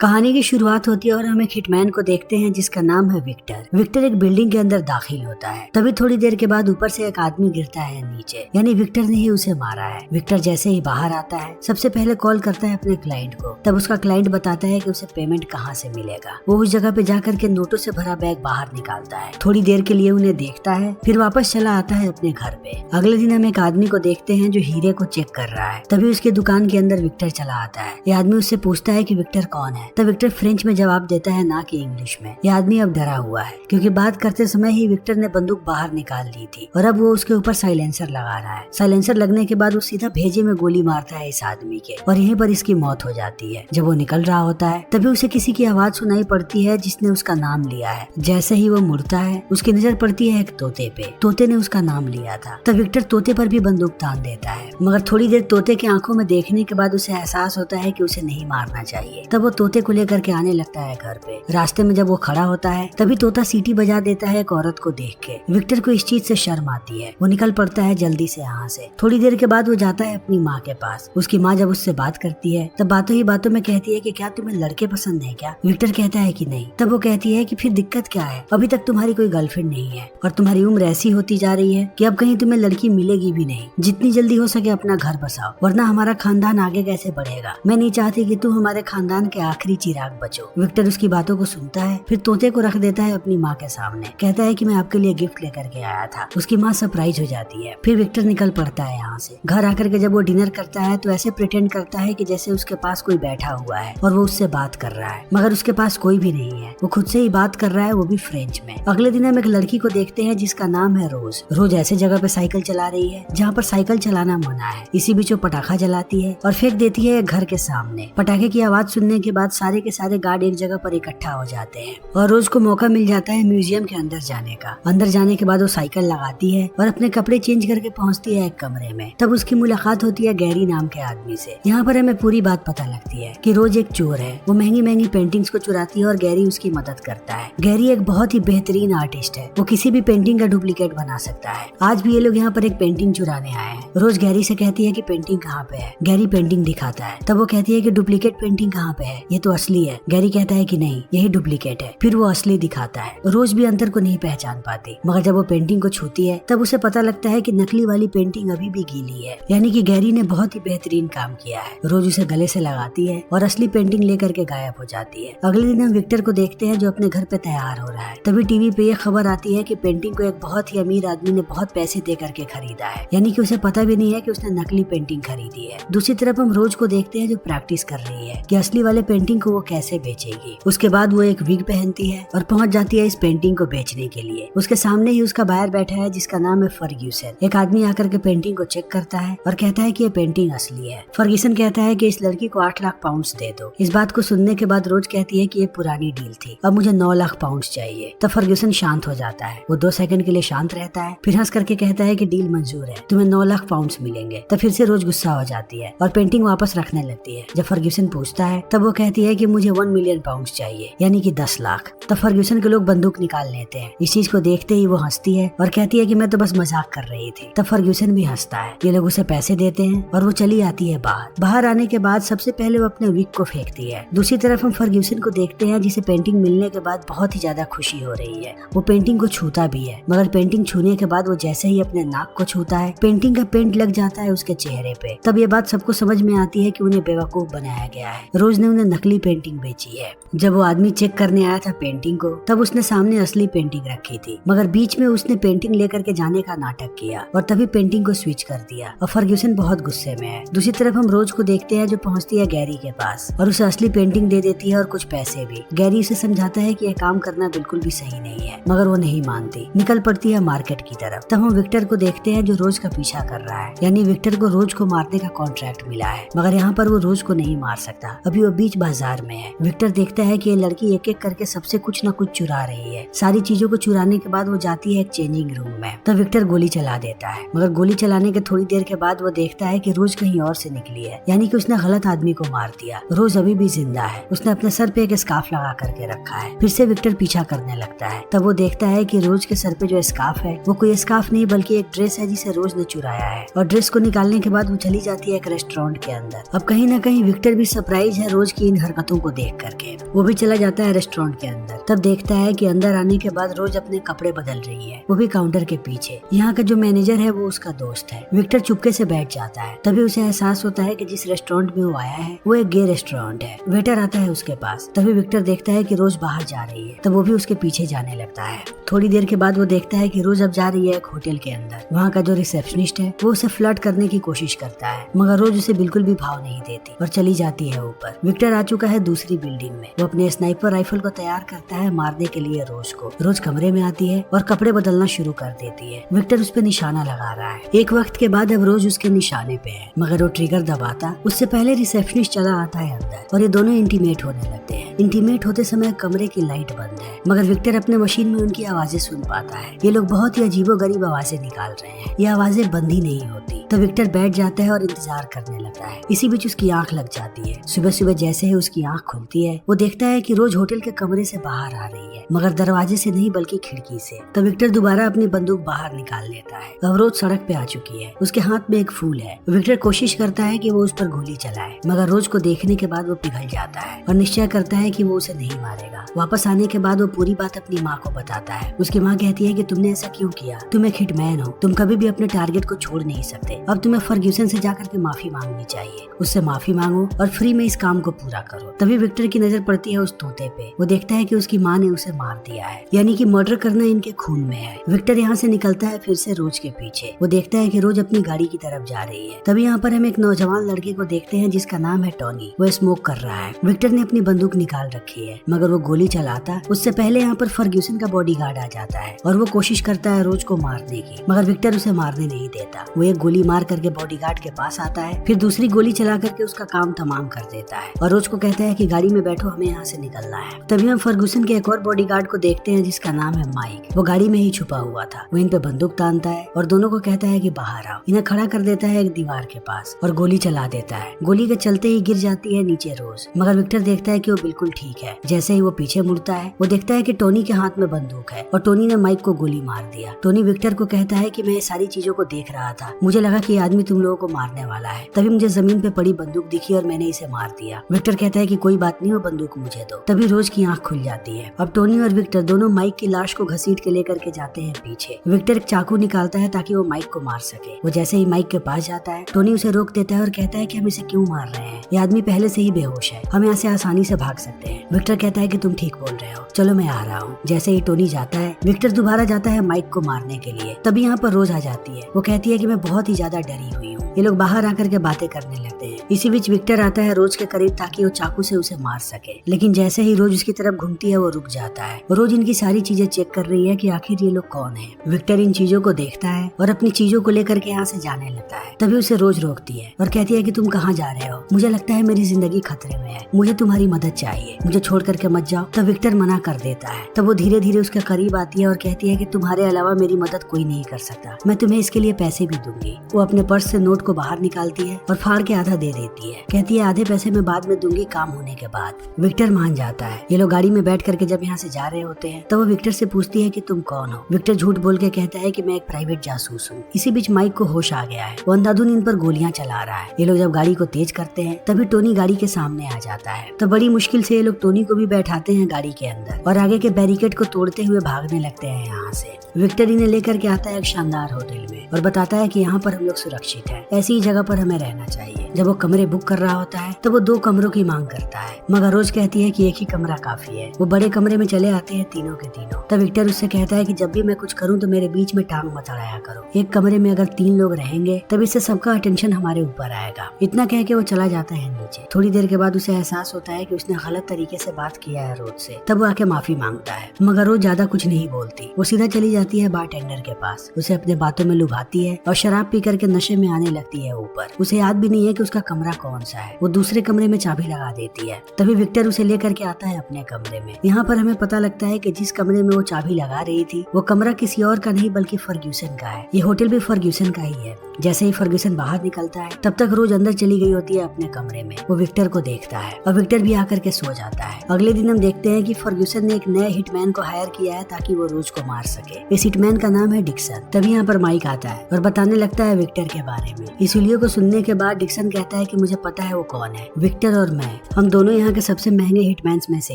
कहानी की शुरुआत होती है और हम एक हिटमैन को देखते हैं जिसका नाम है विक्टर। विक्टर एक बिल्डिंग के अंदर दाखिल होता है। तभी थोड़ी देर के बाद ऊपर से एक आदमी गिरता है नीचे, यानी विक्टर ने ही उसे मारा है। विक्टर जैसे ही बाहर आता है सबसे पहले कॉल करता है अपने क्लाइंट को। तब उसका क्लाइंट बताता है कि उसे पेमेंट कहाँ से मिलेगा। वो उस जगह पे जाकर के नोटों से भरा बैग बाहर निकालता है, थोड़ी देर के लिए उन्हें देखता है, फिर वापस चला आता है अपने घर पे। अगले दिन हम एक आदमी को देखते हैं जो हीरे को चेक कर रहा है। तभी उसकी दुकान के अंदर विक्टर चला आता है। ये आदमी उससे पूछता है कि विक्टर कौन है। तब विक्टर फ्रेंच में जवाब देता है, ना कि इंग्लिश में। ये आदमी अब डरा हुआ है क्योंकि बात करते समय ही विक्टर ने बंदूक बाहर निकाल ली थी और अब वो उसके ऊपर साइलेंसर लगा रहा है। साइलेंसर लगने के बाद वो सीधा भेजे में गोली मारता है इस आदमी के और यहीं पर इसकी मौत हो जाती है। जब वो निकल रहा होता है तभी उसे किसी की आवाज सुनाई पड़ती है जिसने उसका नाम लिया है। जैसे ही वो मुड़ता है उसकी नजर पड़ती है एक तोते पे। तोते ने उसका नाम लिया था। तब विक्टर तोते पर भी बंदूक तान देता है, मगर थोड़ी देर तोते की आंखों में देखने के बाद उसे एहसास होता है कि उसे नहीं मारना चाहिए। तब वो तोते को लेकर के आने लगता है घर पे। रास्ते में जब वो खड़ा होता है तभी तोता सीटी बजा देता है एक औरत को देख के। विक्टर को इस चीज से शर्म आती है। वो निकल पड़ता है जल्दी से यहाँ से। थोड़ी देर के बाद वो जाता है अपनी माँ के पास। उसकी माँ जब उससे बात करती है तब बातों ही बातों में कहती है कि क्या तुम्हें लड़के पसंद है क्या? विक्टर कहता है कि नहीं। तब वो कहती है कि फिर दिक्कत क्या है, अभी तक तुम्हारी कोई गर्लफ्रेंड नहीं है और तुम्हारी उम्र ऐसी होती जा रही है कि अब कहीं तुम्हें लड़की मिलेगी भी नहीं। जितनी जल्दी हो सके अपना घर बसाओ, वरना हमारा खानदान आगे कैसे बढ़ेगा। मैं नहीं चाहती कि तुम हमारे खानदान के आखिरी चिराग बचो। विक्टर उसकी बातों को सुनता है, फिर तोते को रख देता है अपनी माँ के सामने। कहता है कि मैं आपके लिए गिफ्ट लेकर के आया था। उसकी माँ सरप्राइज हो जाती है। फिर विक्टर निकल पड़ता है यहाँ से। घर आकर के जब वो डिनर करता है तो ऐसे प्रिटेंड करता है कि जैसे उसके पास कोई बैठा हुआ है और वो उससे बात कर रहा है, मगर उसके पास कोई भी नहीं है। वो खुद से ही बात कर रहा है, वो भी फ्रेंच में। अगले दिन हम एक लड़की को देखते हैं जिसका नाम है रोज। रोज ऐसे जगह पे साइकिल चला रही है जहाँ पर साइकिल चलाना मना है। इसी बीच वो पटाखा जलाती है और फेंक देती है घर के सामने। पटाखे की आवाज सुनने के बाद सारे के सारे गार्ड एक जगह पर इकट्ठा हो जाते हैं और रोज को मौका मिल जाता है म्यूजियम के अंदर जाने का। अंदर जाने के बाद वो साइकिल लगाती है और अपने कपड़े चेंज करके पहुंचती है एक कमरे में। तब उसकी मुलाकात होती है गैरी नाम के आदमी से। यहाँ पर हमें पूरी बात पता लगती है कि रोज एक चोर है। वो महंगी महंगी पेंटिंग्स को चुराती है और गैरी उसकी मदद करता है। गैरी एक बहुत ही बेहतरीन आर्टिस्ट है। वो किसी भी पेंटिंग का डुप्लीकेट बना सकता है। आज भी ये लोग यहाँ पर एक पेंटिंग चुराने आए हैं। रोज गैरी से कहती है कि पेंटिंग कहाँ पे है। गैरी पेंटिंग दिखाता है। तब वो कहती है कि डुप्लीकेट पेंटिंग कहाँ पे है, ये तो असली है। गैरी कहता है कि नहीं, यही डुप्लीकेट है। फिर वो असली दिखाता है। रोज भी अंतर को नहीं पहचान पाती, मगर जब वो पेंटिंग को छूती है तब उसे पता लगता है कि नकली वाली पेंटिंग अभी भी गीली है, यानी कि गैरी ने बहुत ही बेहतरीन काम किया है। रोज उसे गले से लगाती है और असली पेंटिंग लेकर के गायब हो जाती है। अगले दिन हम विक्टर को देखते हैं जो अपने घर पे तैयार हो रहा है। तभी टीवी पे ये खबर आती है कि पेंटिंग को एक बहुत ही अमीर आदमी ने बहुत पैसे दे करके खरीदा है, यानी कि उसे पता भी नहीं है कि उसने नकली पेंटिंग खरीदी है। दूसरी तरफ हम रोज को देखते हैं जो प्रैक्टिस कर रही है कि असली वाले पेंटिंग को वो कैसे बेचेगी। उसके बाद वो एक विग पहनती है और पहुंच जाती है इस पेंटिंग को बेचने के लिए। उसके सामने ही उसका बायर बैठा है जिसका नाम है फर्ग्यूसन। एक आदमी आकर के पेंटिंग को चेक करता है और कहता है कि ये पेंटिंग असली है। फर्ग्यूसन कहता है कि इस लड़की को 8 लाख पाउंड्स दे दो। इस बात को सुनने के बाद रोज कहती है कि ये पुरानी डील थी, अब मुझे 9 लाख पाउंड्स चाहिए। तब फर्ग्यूसन शांत हो जाता है। वो 2 सेकंड के लिए शांत रहता है, फिर हंस करके कहता है कि डील मंजूर है, तुम्हें 9 लाख पाउंड्स मिलेंगे। तब फिर से रोज गुस्सा हो जाती है और पेंटिंग वापस रखने लगती है। जब फर्ग्यूसन पूछता है तब वो कहती है कि मुझे 1 मिलियन पाउंड्स चाहिए, यानी कि 10 लाख। तब फर्ग्यूसन के लोग बंदूक निकाल लेते हैं। इस चीज को देखते ही वो हंसती है और कहती है कि मैं तो बस मजाक कर रही थी। तब फर्ग्यूसन भी हंसता है। ये लोग उसे पैसे देते हैं और वो चली आती है बाहर। बाहर आने के बाद सबसे पहले वो अपने विग को फेंकती है। दूसरी तरफ हम फर्ग्यूसन को देखते हैं जिसे पेंटिंग मिलने के बाद बहुत ही ज्यादा खुशी हो रही है। वो पेंटिंग को छूता भी है, मगर पेंटिंग छूने के बाद वो जैसे ही अपने नाक को छूता है पेंटिंग का पेंट लग जाता है उसके चेहरे पे। तब ये बात सबको समझ में आती है कि उन्हें बेवकूफ बनाया गया है। रोज ने उन्हें नकली पेंटिंग बेची है। जब वो आदमी चेक करने आया था पेंटिंग को तब उसने सामने असली पेंटिंग रखी थी, मगर बीच में उसने पेंटिंग लेकर के जाने का नाटक किया और तभी पेंटिंग को स्विच कर दिया और फर्ग्यूसन बहुत गुस्से में है। दूसरी तरफ हम रोज को देखते हैं जो पहुंचती है गैरी के पास और उसे असली पेंटिंग दे देती है और कुछ पैसे भी। गैरी उसे समझाता है कि यह काम करना बिल्कुल भी सही नहीं है, मगर वो नहीं मानती। निकल पड़ती है मार्केट की तरफ। तब हम विक्टर को देखते हैं जो रोज का पीछा कर रहा है, यानी विक्टर को रोज को मारने का कॉन्ट्रैक्ट मिला है, मगर यहाँ पर वो रोज को नहीं मार सकता। अभी वो बीच बाजार में है। विक्टर देखता है कि ये लड़की एक एक करके सबसे कुछ न कुछ चुरा रही है। सारी चीजों को चुराने के बाद वो जाती है एक चेंजिंग रूम में। तब विक्टर गोली चला देता है, मगर गोली चलाने के थोड़ी देर के बाद वो देखता है कि रोज कहीं और से निकली है, यानी कि उसने गलत आदमी को मार दिया। रोज अभी भी जिंदा है। उसने अपने सर पे एक स्कार्फ लगा करके रखा है। फिर से विक्टर पीछा करने लगता है। तब वो देखता है कि रोज के सर पे जो स्कार्फ है वो कोई स्कार्फ नहीं बल्कि एक ड्रेस है जिसे रोज ने चुराया है। और ड्रेस को निकालने के बाद वो चली जाती है एक रेस्टोरेंट के अंदर। अब कहीं ना कहीं विक्टर भी सरप्राइज है रोज की इन हरकतों को देख करके। वो भी चला जाता है रेस्टोरेंट के अंदर। तब देखता है कि अंदर आने के बाद रोज अपने कपड़े बदल रही है, वो भी काउंटर के पीछे। यहाँ का जो मैनेजर है वो उसका दोस्त है। विक्टर चुपके से बैठ जाता है। तभी उसे एहसास होता है कि जिस रेस्टोरेंट में वो आया है वो एक गे रेस्टोरेंट है। वेटर आता है उसके पास। तभी विक्टर देखता है कि रोज बाहर जा रही है, तब वो भी उसके पीछे जाने लगता है। थोड़ी देर के बाद वो देखता है कि रोज अब जा रही है एक होटल के अंदर। वहाँ का जो रिसेप्शनिस्ट है वो उसे फ्लर्ट करने की कोशिश करता है, मगर रोज उसे बिल्कुल भी भाव नहीं देती और चली जाती है ऊपर। विक्टर आ चुका है दूसरी बिल्डिंग में। वो अपने स्नाइपर राइफल को तैयार करता है मारने के लिए रोज को। रोज कमरे में आती है और कपड़े बदलना शुरू कर देती है। विक्टर उस पे निशाना लगा रहा है। एक वक्त के बाद अब रोज उसके निशाने पे है, मगर वो ट्रिगर दबाता उससे पहले रिसेप्शनिस्ट चला आता है अंदर और ये दोनों इंटीमेट होने लगते हैं। इंटीमेट होते समय कमरे की लाइट बंद है, मगर विक्टर अपने मशीन में उनकी आवाजें सुन पाता है। ये लोग बहुत ही अजीबोगरीब आवाजें निकाल रहे हैं। ये आवाजें बंद ही नहीं होती। तो विक्टर बैठ जाता है और इंतजार करने लगता है। इसी बीच उसकी आंख लग जाती है। सुबह सुबह जैसे ही उसकी आंख खुलती है वो देखता है कि रोज होटल के कमरे से बाहर आ रही है, मगर दरवाजे से नहीं बल्कि खिड़की से। तो विक्टर दोबारा अपनी बंदूक बाहर निकाल लेता है। अब रोज सड़क पे आ चुकी है। उसके हाथ में एक फूल है। विक्टर कोशिश करता है कि वो उस पर गोली चलाए, मगर रोज को देखने के बाद वो पिघल जाता है और निश्चय करता है कि वो उसे नहीं मारेगा। वापस आने के बाद वो पूरी बात अपनी माँ को बताता है। उसकी माँ कहती है कि तुमने ऐसा क्यों किया? तुम एक हिटमैन हो, तुम कभी भी अपने टारगेट को छोड़ नहीं सकते। अब तुम्हें फर्ग्यूसन से जाकर के माफी मांगनी चाहिए। उससे माफी मांगो और फ्री में इस काम को पूरा करो। तभी विक्टर की नजर पड़ती है उस तोते पे। वो देखता है कि उसकी माँ ने उसे मार दिया है, यानी कि मर्डर करना इनके खून में है। विक्टर यहाँ से निकलता है फिर से रोज के पीछे। वो देखता है कि रोज अपनी गाड़ी की तरफ जा रही है। तभी यहाँ पर हम एक नौजवान लड़के को देखते हैं जिसका नाम है टोनी। वो स्मोक कर रहा है। विक्टर ने अपनी बंदूक निकाल रखी है, मगर वो गोली चलाता उससे पहले यहाँ पर फर्ग्यूसन का बॉडीगार्ड आ जाता है और वो कोशिश करता है रोज को मारने की, मगर विक्टर उसे मारने नहीं देता। वो एक गोली मार करके बॉडीगार्ड के पास आता है, फिर दूसरी गोली चला करके उसका काम तमाम कर देता है और रोज को कहता है कि गाड़ी में बैठो, हमें यहाँ से निकलना है। तभी हम फर्ग्यूसन के एक और बॉडीगार्ड को देखते हैं जिसका नाम है माइक। वो गाड़ी में ही छुपा हुआ था। वो इन पे बंदूक तानता है और दोनों को कहता है कि बाहर आओ। इन्हें खड़ा कर देता है एक दीवार के पास और गोली चला देता है। गोली के चलते ही गिर जाती है नीचे रोज, मगर विक्टर देखता है कि वो बिल्कुल ठीक है। जैसे ही वो पीछे मुड़ता है वो देखता है कि टोनी के हाथ में बंदूक है और टोनी ने माइक को गोली मार दिया। टोनी विक्टर को कहता है कि मैं ये सारी चीजों को देख रहा था, मुझे लगा कि ये आदमी तुम लोगों को मारने वाला है। तभी मुझे जमीन पे पड़ी बंदूक दिखी और मैंने इसे मार दिया। विक्टर कहता है कि कोई बात नहीं, वो बंदूक मुझे दो। तभी रोज की आंख खुल जाती है। अब टोनी और विक्टर दोनों माइक की लाश को घसीट के लेकर के जाते हैं पीछे। विक्टर एक चाकू निकालता है ताकि वो माइक को मार सके। वो जैसे ही माइक के पास जाता है टोनी उसे रोक देता है और कहता है कि हम इसे क्यों मार रहे हैं, ये आदमी पहले से ही बेहोश है, हम यहाँ से आसानी से भाग सकते हैं। विक्टर कहता है कि तुम ठीक बोल रहे हो, चलो मैं आ रहा हूँ। जैसे ही टोनी जाता है विक्टर दोबारा जाता है माइक को मारने के लिए। तभी यहाँ पर रोज आ जाती है। वो कहती है कि मैं बहुत ही ज्यादा डरी हुई हूँ। ये लोग बाहर आकर के बातें करने लगते हैं। इसी बीच विक्टर आता है रोज के करीब ताकि वो चाकू से उसे मार सके, लेकिन जैसे ही रोज उसकी तरफ घूमती है वो रुक जाता है। रोज इनकी सारी चीजें चेक कर रही है कि आखिर ये लोग कौन है। विक्टर इन चीजों को देखता है और अपनी चीजों को लेकर के यहाँ से जाने लगता है। तभी उसे रोज रोकती है और कहती है कि तुम कहाँ जा रहे हो, मुझे लगता है मेरी जिंदगी खतरे में है, मुझे तुम्हारी मदद चाहिए, मुझे छोड़ करके मत जाओ। तब विक्टर मना कर देता है। तब वो धीरे धीरे उसके करीब आती है और कहती है कि तुम्हारे अलावा मेरी मदद कोई नहीं कर सकता, मैं तुम्हें इसके लिए पैसे भी दूंगी। वो अपने पर्स से नोट को बाहर निकालती है और फाड़ के आधा दे देती है। कहती है आधे पैसे मैं बाद में दूंगी काम होने के बाद। विक्टर मान जाता है। ये लोग गाड़ी में बैठ करके जब यहाँ से जा रहे होते हैं तो वो विक्टर से पूछती है कि तुम कौन हो। विक्टर झूठ बोल के कहता है कि मैं एक प्राइवेट जासूस हूँ। इसी बीच माइक को होश आ गया है। वो अंधाधुन इन पर गोलियां चला रहा है। ये लोग जब गाड़ी को तेज करते हैं तभी टोनी गाड़ी के सामने आ जाता है। तो बड़ी मुश्किल से ये लोग टोनी को भी बैठाते हैं गाड़ी के अंदर और आगे के बैरिकेड को तोड़ते हुए भागने लगते हैं यहाँ से। विक्टर इन्हें लेकर के आता है एक शानदार होटल में और बताता है कि यहाँ पर हम लोग सुरक्षित हैं, ऐसी ही जगह पर हमें रहना चाहिए। जब वो कमरे बुक कर रहा होता है तो वो 2 कमरों की मांग करता है, मगर रोज कहती है कि एक ही कमरा काफी है। वो बड़े कमरे में चले आते हैं तीनों के तीनों। तब विक्टर उससे कहता है कि जब भी मैं कुछ करूँ तो मेरे बीच में टांग मत अड़ाया करो। एक कमरे में अगर 3 लोग रहेंगे तब इससे सबका अटेंशन हमारे ऊपर आएगा। इतना कह के वो चला जाता है नीचे। थोड़ी देर के बाद उसे एहसास होता है कि उसने गलत तरीके से बात किया है रोज से। तब वो आके माफी मांगता है, मगर रोज ज्यादा कुछ नहीं बोलती। वो सीधा चली जाती है बारटेंडर के पास, उसे अपने बातों में लुभाती है और शराब पी करके नशे में आने लगती है ऊपर। उसे याद भी नहीं है कि उसका कमरा कौन सा है। वो दूसरे कमरे में चाबी लगा देती है। तभी विक्टर उसे लेकर के आता है अपने कमरे में। यहाँ पर हमें पता लगता है कि जिस कमरे में वो चाबी लगा रही थी वो कमरा किसी और का नहीं बल्कि फर्ग्यूसन का है। ये होटल भी फर्ग्यूसन का ही है। जैसे ही फर्ग्यूसन बाहर निकलता है तब तक रोज अंदर चली गई होती है अपने कमरे में। वो विक्टर को देखता है और विक्टर भी आकर के सो जाता है। अगले दिन हम देखते हैं कि फर्ग्यूसन ने एक नए हिटमैन को हायर किया है ताकि वो रोज को मार सके। इस हिटमैन का नाम है डिक्सन। तभी यहाँ पर माइक आता है और बताने लगता है विक्टर के बारे में। इस वीडियो को सुनने के बाद डिक्सन कहता है कि मुझे पता है वो कौन है, विक्टर और मैं, हम दोनों यहाँ के सबसे महंगे हिटमैन्स में से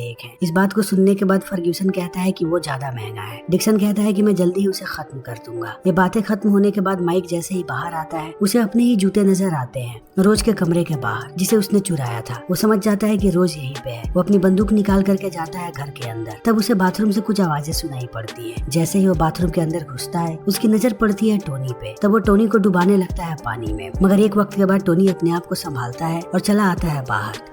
एक हैं। इस बात को सुनने के बाद फर्ग्यूसन कहता है कि वो ज्यादा महंगा है। डिक्सन कहता है कि मैं जल्दी ही उसे खत्म कर दूंगा। ये बातें खत्म होने के बाद माइक जैसे ही बाहर आता है उसे अपने ही जूते नजर आते हैं रोज के कमरे के बाहर जिसे उसने चुराया था। वो समझ जाता है कि रोज यहीं पे है। वो अपनी बंदूक निकाल करके जाता है घर के अंदर। तब उसे बाथरूम से कुछ आवाजें सुनाई पड़ती है। जैसे ही वो बाथरूम के अंदर घुसता है उसकी नजर पड़ती है टोनी पे। तब वो टोनी को डुबाने लगता है पानी में, मगर एक वक्त के बाद टोनी अपने आप को संभालता है और चला आता है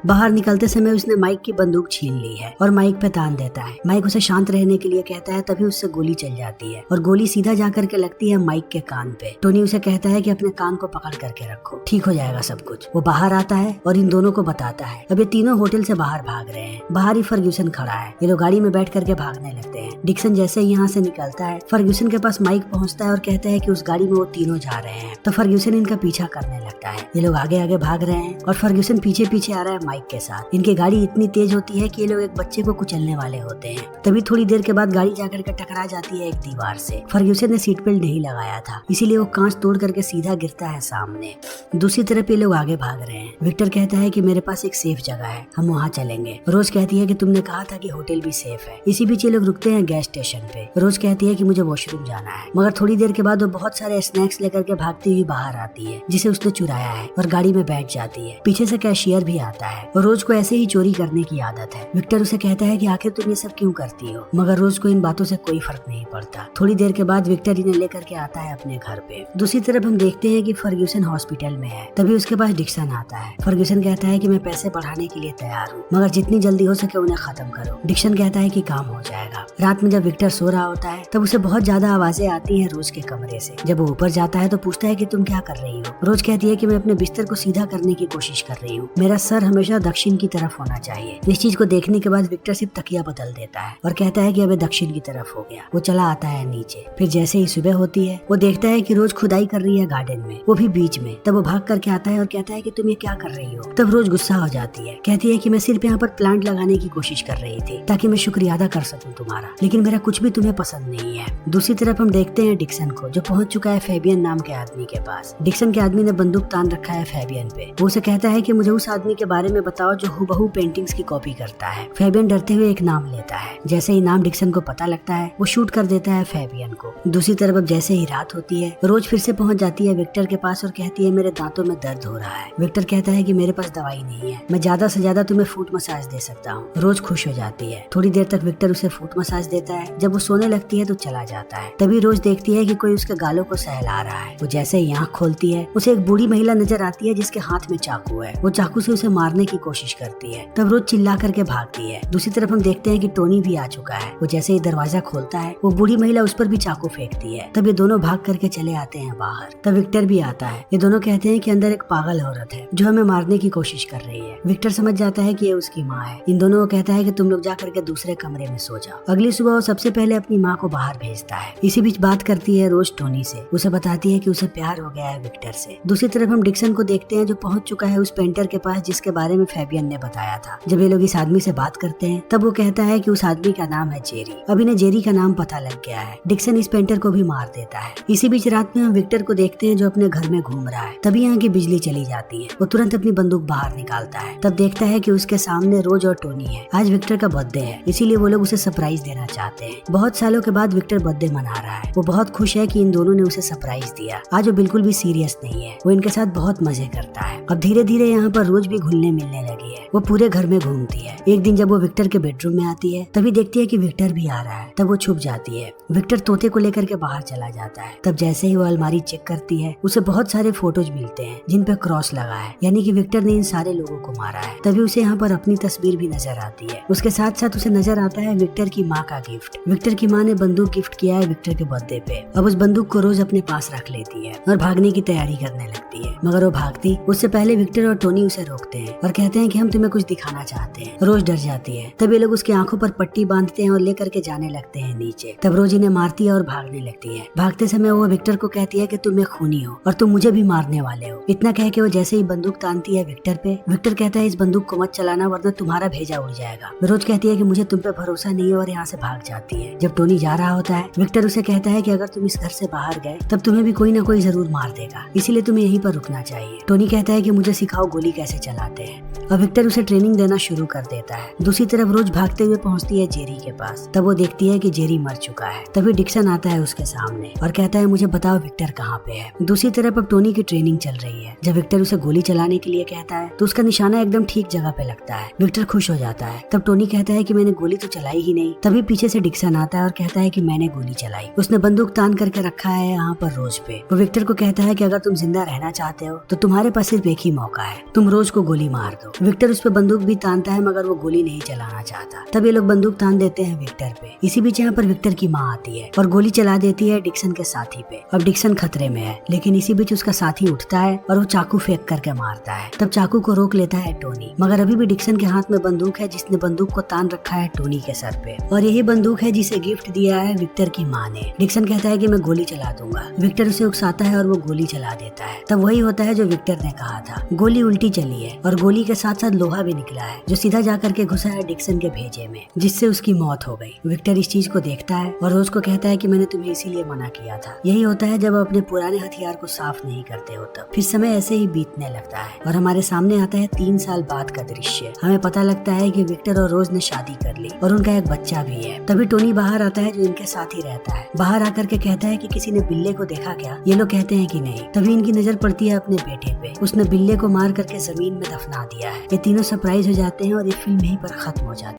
बाहर निकलते समय उसने माइक की बंदूक छीन ली है और माइक पे तान देता है। माइक उसे शांत रहने के लिए कहता है, तभी उससे गोली चल जाती है और गोली सीधा जाकर के लगती है माइक के कान पे। टोनी उसे कहता है कि अपने कान को पकड़ करके रखो, ठीक हो जाएगा सब कुछ। वो बाहर आता है और इन दोनों को बताता है। अब ये तीनों होटल से बाहर भाग रहे हैं। बाहर ही फर्ग्यूसन खड़ा है। ये लोग गाड़ी में बैठ करके भागने लगते हैं। डिक्सन जैसे ही यहाँ से निकलता है फर्ग्यूसन के पास माइक पहुँचता है और कहता है कि उस गाड़ी में वो तीनों जा रहे हैं। तो फर्ग्यूसन इनका पीछा करने लगता है। ये लोग आगे आगे भाग रहे हैं और फर्ग्यूसन पीछे पीछे आ रहा है माइक के साथ। इनकी गाड़ी इतनी तेज होती है कि ये लोग एक बच्चे को कुचलने वाले होते हैं। तभी थोड़ी देर के बाद गाड़ी जाकर के टकरा जाती है एक दीवार से। फर्ग्यूसन ने सीट बेल्ट नहीं लगाया था, इसीलिए वो कांच तोड़ करके सीधा गिरता है सामने। दूसरी तरफ ये लोग आगे भाग रहे हैं। विक्टर कहता है कि मेरे पास एक सेफ जगह है, हम वहाँ चलेंगे। रोज कहती है कि तुमने कहा था कि होटल भी सेफ है। इसी बीच ये लोग रुकते हैं गैस स्टेशन पे। रोज कहती है कि मुझे वॉशरूम जाना है, मगर थोड़ी देर के बाद वो बहुत सारे स्नैक्स लेकर के भागती हुई बाहर आती है जिसे उसने चुराया है और गाड़ी में बैठ जाती है। पीछे से कैशियर भी आता है और रोज को ऐसे ही चोरी करने की आदत है। विक्टर उसे कहता है कि आखिर तुम ये सब क्यों करती हो, मगर रोज को इन बातों से कोई फर्क नहीं पड़ता। थोड़ी देर के बाद विक्टर इन्हें लेकर के आता है अपने घर पे। दूसरी तरफ हम देखते हैं कि फर्ग्यूसन हॉस्पिटल में है। तभी उसके पास डिक्सन आता है। फर्ग्यूसन कहता है कि मैं पैसे बढ़ाने के लिए तैयार हूँ, मगर जितनी जल्दी हो सके उन्हें खत्म करो। डिक्सन कहता है कि काम हो जाएगा। रात में जब विक्टर सो रहा होता है तब उसे बहुत ज्यादा आवाजें आती हैं रोज के कमरे से। जब वो ऊपर जाता है तो पूछता है कि तुम क्या कर रही हो। रोज कहती है कि मैं अपने बिस्तर को सीधा करने की कोशिश कर रही हूँ, मेरा सर हमेशा दक्षिण की तरफ होना चाहिए। इस चीज को देखने के बाद विक्टर सिर्फ तकिया बदल देता है और कहता है कि अब दक्षिण की तरफ हो गया। वो चला आता है नीचे। फिर जैसे ही सुबह होती है वो देखता है कि रोज खुदाई कर रही है गार्डन में, वो भी बीच में। तब वो भाग करके आता है और कहता है कि तुम ये क्या कर रही हो। तब रोज गुस्सा हो जाती है, कहती है कि मैं सिर्फ यहाँ पर प्लांट लगाने की कोशिश कर रही थी ताकि मैं शुक्रिया अदा कर सकूं तुम्हारा, लेकिन मेरा कुछ भी तुम्हें पसंद नहीं है। दूसरी तरफ हम देखते हैं डिक्सन को, जो पहुंच चुका है फैबियन नाम के आदमी के पास। डिक्सन के आदमी ने बंदूक तान रखा है फैबियन पे। वो उसे कहता है कि मुझे उस आदमी के बारे में बताओ जो हूबहू पेंटिंग्स की कॉपी करता है। फैबियन डरते हुए एक नाम लेता है। जैसे ही नाम डिक्सन को पता लगता है वो शूट कर देता है फैबियन को। दूसरी तरफ अब जैसे ही रात होती है रोज फिर से पहुंच जाती है विक्टर के पास और कहती है मेरे दांतों में दर्द हो रहा है। विक्टर कहता है कि मेरे पास दवाई नहीं है, मैं ज्यादा से ज्यादा तुम्हें फुट मसाज दे सकता हूँ। रोज खुश हो जाती है। थोड़ी देर तक विक्टर उसे फुट मसाज देता है। जब वो सोने लगती है तो चला जाता है। तभी रोज देखती है कि कोई उसके गालों को सहला रहा है। वो जैसे ही आँख खोलती है उसे एक बूढ़ी महिला नजर आती है जिसके हाथ में चाकू है। वो चाकू से उसे मारने की कोशिश करती है। तब रोज चिल्ला करके भागती है। दूसरी तरफ हम देखते हैं कि टोनी भी आ चुका है। वो जैसे ही दरवाजा खोलता है वो बूढ़ी महिला उस पर भी चाकू फेंकती है। तब ये दोनों भाग करके चले आते हैं बाहर। तब विक्टर भी आता है। ये दोनों कहते हैं कि अंदर एक पागल औरत है जो हमें मारने की कोशिश कर रही है। विक्टर समझ जाता है कि ये उसकी माँ है। इन दोनों को कहता है कि तुम लोग जा करके दूसरे कमरे में सो जाओ। अगली सुबह वो सबसे पहले अपनी माँ को बाहर भेजता है। इसी बीच बात करती है रोज टोनी से। उसे बताती है कि उसे प्यार हो गया है विक्टर से। दूसरी तरफ हम डिक्सन को देखते हैं जो पहुंच चुका है उस पेंटर के पास जिसके बारे में फैबियन ने बताया था। जब ये लोग इस आदमी से बात करते हैं तब वो कहता है कि उस आदमी का नाम है जेरी। अब इन्हें जेरी का नाम पता लग गया है। डिक्सन इस पेंटर को भी मार देता है। इसी बीच रात में हम विक्टर को देखते हैं जो अपने घर में घूम रहा है। तभी यहाँ की बिजली चली जाती है। वो तुरंत अपनी बंदूक बाहर निकालता है। तब देखता है कि उसके सामने रोज और टोनी है। आज विक्टर का बर्थडे है, इसीलिए वो लोग उसे सरप्राइज देना चाहते हैं। बहुत सालों के बाद विक्टर बर्थडे मना रहा है। वो बहुत खुश है कि इन दोनों ने उसे सरप्राइज दिया। आज वो बिल्कुल भी सीरियस नहीं है। वो इनके साथ बहुत मजे करता है। अब धीरे धीरे यहाँ पर रोज भी घुलने मिलने लगी है। वो पूरे घर में घूमती है। एक दिन जब वो विक्टर के बेडरूम में आती है तभी देखती है कि विक्टर भी आ रहा है। तब वो छुप जाती है। विक्टर तोते को लेकर के बाहर चला जाता है। तब जैसे ही वो अलमारी चेक करती है उसे बहुत सारे फोटोज मिलते हैं जिन पे क्रॉस लगा है, यानी कि विक्टर ने इन सारे लोगों को मारा है। तभी उसे यहाँ पर अपनी तस्वीर भी नजर आती है। उसके साथ साथ उसे नजर आता है विक्टर की माँ का गिफ्ट। विक्टर की माँ ने बंदूक गिफ्ट किया है विक्टर के बर्थडे पे। अब उस बंदूक को रोज अपने पास रख लेती है और भागने की तैयारी करने लगती है। मगर वो भागती उससे पहले विक्टर और टोनी उसे रोकते हैं और कहते हैं कि हम तुम्हें में कुछ दिखाना चाहते हैं। रोज डर जाती है। तब ये लोग उसकी आंखों पर पट्टी बांधते हैं और लेकर के जाने लगते हैं नीचे। तब रोज इन्हें मारती है और भागने लगती है। भागते समय वो विक्टर को कहती है कि तुम एक खूनी हो और तुम मुझे भी मारने वाले हो। इतना कह के वो जैसे ही बंदूक तानती है विक्टर पे, विक्टर कहता है इस बंदूक को मत चलाना वरना तुम्हारा भेजा उड़ जाएगा। रोज कहती है कि मुझे तुम पे भरोसा नहीं है और यहाँ से भाग जाती है। जब टोनी जा रहा होता है, विक्टर उसे कहता है कि अगर तुम इस घर से बाहर गए तब तुम्हें भी कोई ना कोई जरूर मार देगा, इसीलिए तुम्हें यहीं पर रुकना चाहिए। टोनी कहता है कि मुझे सिखाओ गोली कैसे चलाते हैं और विक्टर उसे ट्रेनिंग देना शुरू कर देता है। दूसरी तरफ रोज भागते हुए पहुंचती है जेरी के पास। तब वो देखती है कि जेरी मर चुका है। तभी डिक्सन आता है उसके सामने और कहता है मुझे बताओ विक्टर कहाँ पे है। दूसरी तरफ अब टोनी की ट्रेनिंग चल रही है। जब विक्टर उसे गोली चलाने के लिए कहता है तो उसका निशाना एकदम ठीक जगह पे लगता है। विक्टर खुश हो जाता है। तब टोनी कहता है कि मैंने गोली तो चलाई ही नहीं। तभी पीछे से डिक्सन आता है और कहता है कि मैंने गोली चलाई। उसने बंदूक तान करके रखा है यहाँ पर रोज पे। वो विक्टर को कहता है कि अगर तुम जिंदा रहना चाहते हो तो तुम्हारे पास सिर्फ एक ही मौका है, तुम रोज को गोली मार दो। विक्टर उस पर बंदूक भी तानता है मगर वो गोली नहीं चलाना चाहता। तब ये लोग बंदूक तान देते हैं विक्टर पे। इसी बीच यहाँ पर विक्टर की माँ आती है और गोली चला देती है डिक्सन के साथी पे। अब डिक्सन खतरे में है, लेकिन इसी बीच उसका साथी उठता है और वो चाकू फेंक करके मारता है। तब चाकू को रोक लेता है टोनी, मगर अभी भी डिक्सन के हाथ में बंदूक है जिसने बंदूक को तान रखा है टोनी के सर पे। और यही बंदूक है जिसे गिफ्ट दिया है विक्टर की माँ ने। डिक्सन कहता है कि मैं गोली चला दूंगा। विक्टर उसे उकसाता है और वो गोली चला देता है। तब वही होता है जो विक्टर ने कहा था, गोली उल्टी चली है और गोली के साथ साथ लोहा भी निकला है जो सीधा जाकर के घुसा है डिक्सन के भेजे में, जिससे उसकी मौत हो गई। विक्टर इस चीज को देखता है और रोज को कहता है कि मैंने तुम्हें इसीलिए मना किया था। यही होता है जब आप अपने पुराने हथियार को साफ नहीं करते हो तब। फिर समय ऐसे ही बीतने लगता है और हमारे सामने आता है 3 साल बाद का दृश्य। हमें पता लगता है कि विक्टर और रोज ने शादी कर ली और उनका एक बच्चा भी है। तभी टोनी बाहर आता है जो इनके साथ ही रहता है। बाहर आकर के कहता है कि किसी ने बिल्ले को देखा क्या? ये लोग कहते हैं कि नहीं। तभी इनकी नजर पड़ती है अपने बेटे पे। उसने बिल्ले को मार करके जमीन में दफना दिया है। ये तीनों सरप्राइज हो जाते हैं और ये फिल्म यहीं पर खत्म हो जाती है।